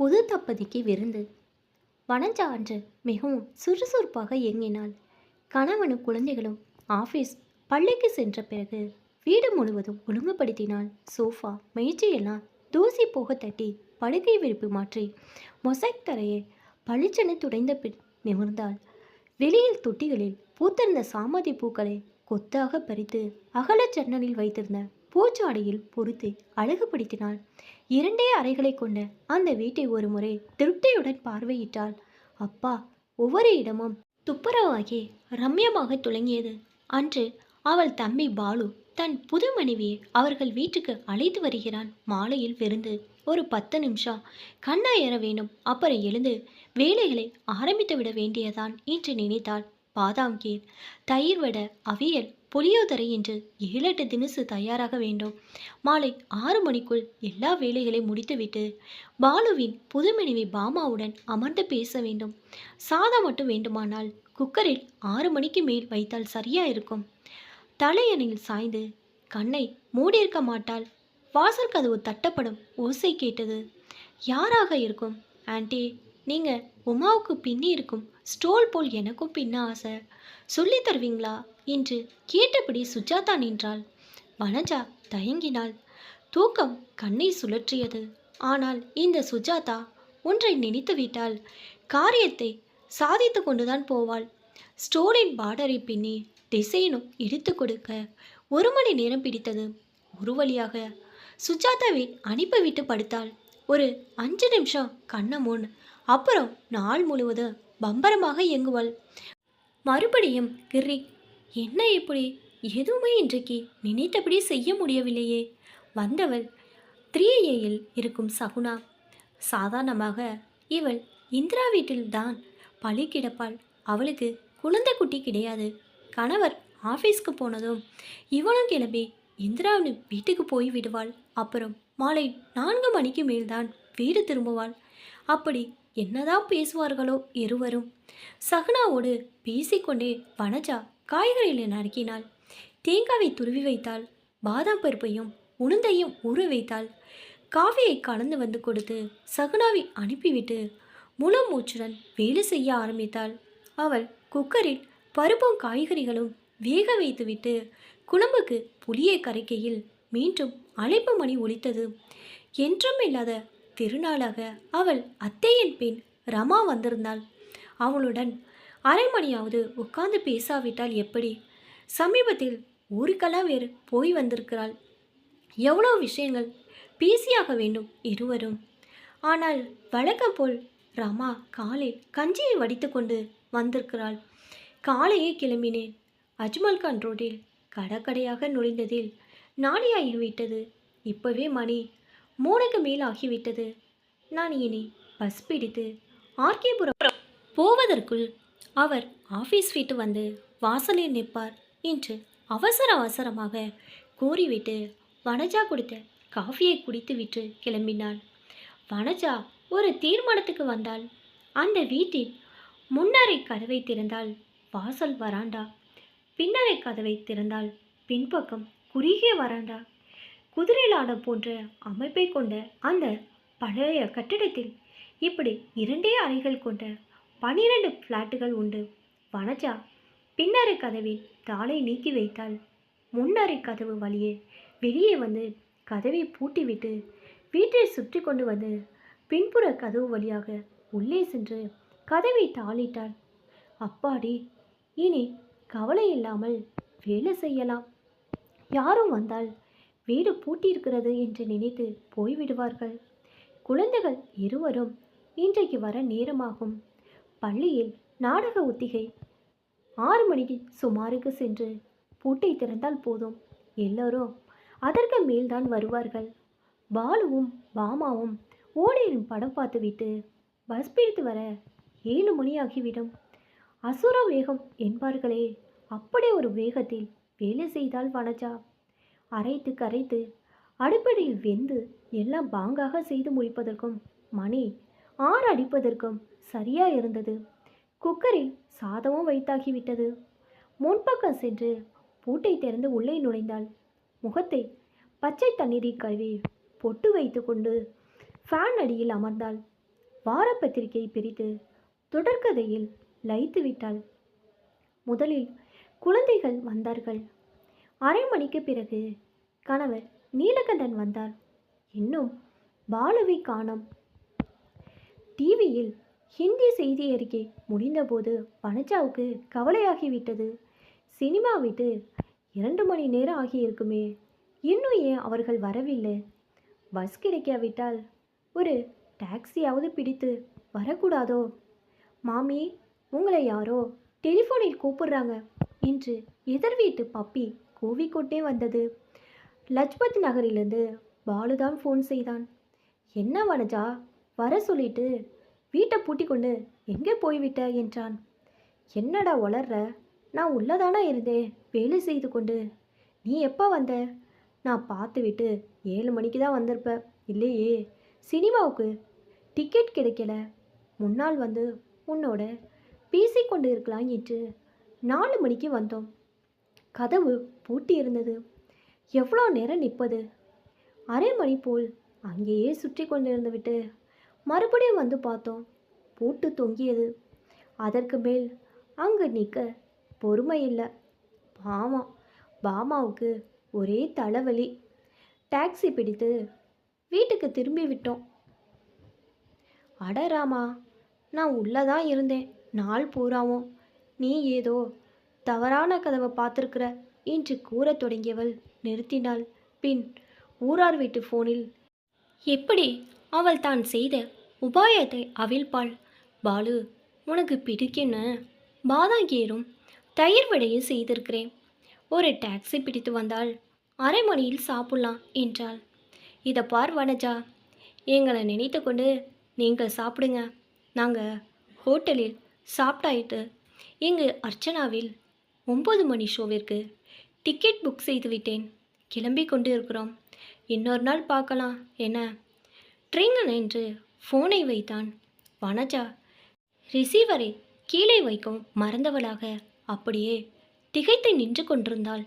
புது தம்பதிக்கு விருந்து. வனஜா அன்று மிகவும் சுறுசுறுப்பாக இயங்கினாள். கணவனும் குழந்தைகளும் ஆஃபீஸ் பள்ளிக்கு சென்ற பிறகு வீடு முழுவதும் ஒழுங்குபடுத்தினாள். சோஃபா மேஜையெல்லாம் தூசி போக தட்டி படுக்கை விரிப்பு மாற்றி மொசைக் தரையை பளிச்சென துடைந்த பின் நிமிர்ந்தாள். வெளியில் தொட்டிகளில் பூத்திருந்த சாமதி பூக்களை கொத்தாக பறித்து அகல ஜன்னலில் வைத்திருந்த பூச்சாடியில் பொறுத்து அழகுபடுத்தினாள். 2 அறைகளை கொண்ட அந்த வீட்டை ஒரு முறை திருப்தியுடன் பார்வையிட்டாள். அப்பா, ஒவ்வொரு இடமும் துப்புரவாகி ரம்யமாக துளங்கியது. அன்று அவள் தம்பி பாலு தன் புது மனைவியை அவர்கள் வீட்டுக்கு அழைத்து வருகிறான். மாலையில் விருந்து. ஒரு 10 நிமிஷம் கண்ணா ஏற வேண்டும், அப்புறம் எழுந்து வேலைகளை ஆரம்பித்து விட வேண்டியதான் என்று நினைத்தாள். பாதாம் கீர், தயிர் வடை, அவியல், புளியோதரை என்று 7-8 தினசு தயாராக வேண்டும். மாலை 6 மணிக்குள் எல்லா வேலைகளை முடித்துவிட்டு பாலுவின் புது மனைவி பாமாவுடன் அமர்ந்து பேச வேண்டும். சாதம் மட்டும் வேண்டுமானால் குக்கரில் 6 மணிக்கு மேல் வைத்தால் சரியா இருக்கும். தலையணையில் சாய்ந்து கண்ணை மூடியிருக்க மாட்டாள். வாசல் கதவு தட்டப்படும் ஓசை கேட்டது. யாராக இருக்கும்? ஆண்டி, நீங்கள் உமாவுக்கு பின்னி இருக்கும் ஸ்டோல் போல் எனக்கும் பின்ன ஆசை, சொல்லி தருவீங்களா என்று கேட்டபடி சுஜாதா நின்றாள். வனஜா தயங்கினாள். தூக்கம் கண்ணை சுழற்றியது. ஆனால் இந்த சுஜாதா ஒன்றை நினைத்து விட்டாள். காரியத்தை சாதித்து கொண்டுதான் போவாள். ஸ்டோலின் பார்டரை பின்னி டிசைனும் எடுத்து கொடுக்க 1 மணி நேரம் பிடித்தது. ஒரு வழியாக சுஜாதாவை அனுப்பிவிட்டு படுத்தாள். ஒரு 5 நிமிஷம் கண்ண முன், அப்புறம் நாள் முழுவதும் பம்பரமாக இயங்குவாள். மறுபடியும் கிர்ரி. என்ன இப்படி? எதுவுமே இன்றைக்கு நினைத்தபடி செய்ய முடியவில்லையே. வந்தவள் 3Aயில் இருக்கும் சகுனா. சாதாரணமாக இவள் இந்திரா வீட்டில்தான் பழி கிடப்பாள். அவளுக்கு குழந்தை குட்டி கிடையாது. கணவர் ஆஃபீஸ்க்கு போனதும் இவளும் கிளம்பி இந்திராவின் வீட்டுக்கு போய் விடுவாள். அப்புறம் மாலை 4 மணிக்கு மேல்தான் வீடு திரும்புவாள். அப்படி என்னதான் பேசுவார்களோ இருவரும். சகுனாவோடு பேசிக்கொண்டே வனஜா காய்கறிகளை நறுக்கினாள். தேங்காவை துருவி வைத்தாள். பாதாம் பருப்பையும் உளுந்தையும் ஊற வைத்தாள். காஃபியை கலந்து வந்து கொடுத்து சகுனாவை அனுப்பிவிட்டு முழு மூச்சுடன் வேலை செய்ய ஆரம்பித்தாள். அவள் குக்கரில் பருப்பும் காய்கறிகளும் வேக வைத்துவிட்டு குழம்புக்கு புளியை கரைக்கையில் மீண்டும் அழைப்பு மணி ஒலித்தது. என்றும் இல்லாத திருநாளாக அவள் அத்தையின் பெண் ரமா வந்திருந்தாள். அவளுடன் அரை மணியாவது உட்கார்ந்து பேசாவிட்டால் எப்படி? சமீபத்தில் ஊருக்கெல்லாம் வேறு போய் வந்திருக்கிறாள். எவ்வளோ விஷயங்கள் பேசியாக வேண்டும் இருவரும். ஆனால் வழக்கம் போல் ரமா காலை கஞ்சியை வடித்து கொண்டு வந்திருக்கிறாள். காலையே கிளம்பினேன். அஜ்மல்கான் ரோட்டில் கடற்கடையாக நுழைந்ததில் நாளியாகிவிட்டது. இப்போவே மணி 3க்கு மேல் ஆகிவிட்டது. நான் இனி பஸ் பிடித்து ஆர்கேபுரம் போவதற்குள் அவர் ஆஃபீஸ் விட்டு வந்து வாசலில் நிற்பார் என்று அவசரமாக கூறிவிட்டு வனஜா கொடுத்த காஃபியை குடித்துவிட்டு கிளம்பினாள். வனஜா ஒரு தீர்மானத்துக்கு வந்தாள். அந்த வீட்டின் முன்னறை கதவை திறந்தால் வாசல் வராண்டா, பின்னறை கதவை திறந்தால் பின்பக்கம் குறுகிய வராண்டா. குதிரைலாடம் போன்ற அமைப்பை கொண்ட அந்த பழைய கட்டிடத்தில் இப்படி 2 அறைகள் கொண்ட 12 ஃப்ளாட்டுகள் உண்டு. வனஜா பின்னறை கதவின் தாளை நீக்கி வைத்தாள். முன்னறை கதவு வழியே வெளியே வந்து கதவை பூட்டிவிட்டு வீட்டை சுற்றி கொண்டு வந்து பின்புற கதவு வழியாக உள்ளே சென்று கதவை தாளிட்டாள். அப்பாடி, இனி கவலை இல்லாமல் வேலை செய்யலாம். யாரும் வந்தால் வீடு பூட்டியிருக்கிறது என்று நினைத்து போய்விடுவார்கள். குழந்தைகள் இருவரும் இன்றைக்கு வர நேரமாகும். பள்ளியில் நாடக ஒத்திகை 6 மணிக்கு சுமாருக்கு சென்று பூட்டை திறந்தால் போதும். எல்லோரும் அதற்கு மேல்தான் வருவார்கள். பாலுவும் பாமாவும் ஓடியின் படம் பார்த்துவிட்டு பஸ் பிடித்து வர 7 மணி ஆகிவிடும். அசுர வேகம் என்பார்களே, அப்படி ஒரு வேகத்தில் வேலை செய்தால் வனஜா. அரைத்து கரைத்து அடுப்படியில் வெந்து எல்லாம் பாங்காக செய்து முடிப்பதற்கும் மணி 6 அடிப்பதற்கும் சரியா இருந்தது. குக்கரில் சாதமும் வைத்தாகிவிட்டது. முன்பக்கம் சென்று பூட்டை திறந்து உள்ளே நுழைந்தாள். முகத்தை பச்சை தண்ணீரில் கழுவி பொட்டு வைத்து கொண்டு ஃபேன் அடியில் அமர்ந்தாள். வாரப்பத்திரிகை பிரித்து தொடர்கதையில் லயித்து விட்டாள். முதலில் குழந்தைகள் வந்தார்கள். அரை மணிக்கு பிறகு கணவர் நீலகண்டன் வந்தார். இன்னும் பாலுவை காணோம். டிவியில் ஹிந்தி செய்தி அறிக்கை முடிந்தபோது வனஜாவுக்கு கவலையாகிவிட்டது. சினிமா விட்டு 2 மணி நேரம் ஆகியிருக்குமே, இன்னும் ஏன் அவர்கள் வரவில்லை? பஸ் கிடைக்காவிட்டால் ஒரு டாக்ஸியாவது பிடித்து வரக்கூடாதோ? மாமி, உங்களை யாரோ டெலிஃபோனில் கூப்பிடுறாங்க என்று எதிர் வீட்டு பப்பி கூவிக்கொண்டே வந்தது. லஜ்பத் நகரிலிருந்து பாலுதான் ஃபோன் செய்தான். என்ன வனஜா, வர சொல்லிட்டு வீட்டை பூட்டி கொண்டு எங்கே போய்விட்ட என்றான். என்னடா வளர்ற, நான் உள்ளதானா இருந்தேன் வேலை செய்து கொண்டு. நீ எப்போ வந்த? நான் பார்த்து விட்டு 7 மணிக்கு தான் வந்திருப்ப. இல்லையே, சினிமாவுக்கு டிக்கெட் கிடைக்கல. முன்னால் வந்து உன்னோட பேசிக்கொண்டு இருக்கலாம் என்று 4 மணிக்கு வந்தோம். கதவு பூட்டி இருந்தது. எவ்வளோ நேரம் நிற்பது? அரை மணி போல் அங்கேயே சுற்றி கொண்டிருந்து விட்டு மறுபடியும் வந்து பார்த்தோம். பூட்டு தொங்கியது. அதற்கு மேல் அங்கு நிற்க பொறுமை இல்லை. பாவம், பாமாவுக்கு ஒரே தலைவலி. டாக்ஸி பிடித்து வீட்டுக்கு திரும்பி விட்டோம். அட ராமா, நான் உள்ளதான் இருந்தேன் நாள் பூராவும். நீ ஏதோ தவறான கதவை பார்த்துருக்குற என்று கூறத் தொடங்கியவள் நிறுத்தினாள். பின் ஊரார் வீட்டு ஃபோனில் எப்படி அவள் தான் செய்த உபாயத்தை அவிழ்ப்பாள். பாலு, உனக்கு பிடிக்குன்னு பாதாங்கீரும் தயிர் வடையும் செய்திருக்கிறேன். ஒரு டாக்ஸி பிடித்து வந்தால் அரை மணியில் சாப்பிட்லாம் என்றாள். இதை பார் வனஜா, எங்களை நினைத்து கொண்டு நீங்கள் சாப்பிடுங்க. நாங்கள் ஹோட்டலில் சாப்பிட்டாயிட்டு இங்கு அர்ச்சனாவில் 9 மணி ஷோவிற்கு டிக்கெட் புக் செய்து விட்டேன். கிளம்பி கொண்டு இருக்கிறோம். இன்னொரு நாள் பார்க்கலாம் என்ன? ட்ரிங்கன் என்று ஃபோனை வைத்தான். வனஜா ரிசீவரை கீழே வைக்கும் மறந்தவளாக அப்படியே திகைத்து நின்று கொண்டிருந்தாள்.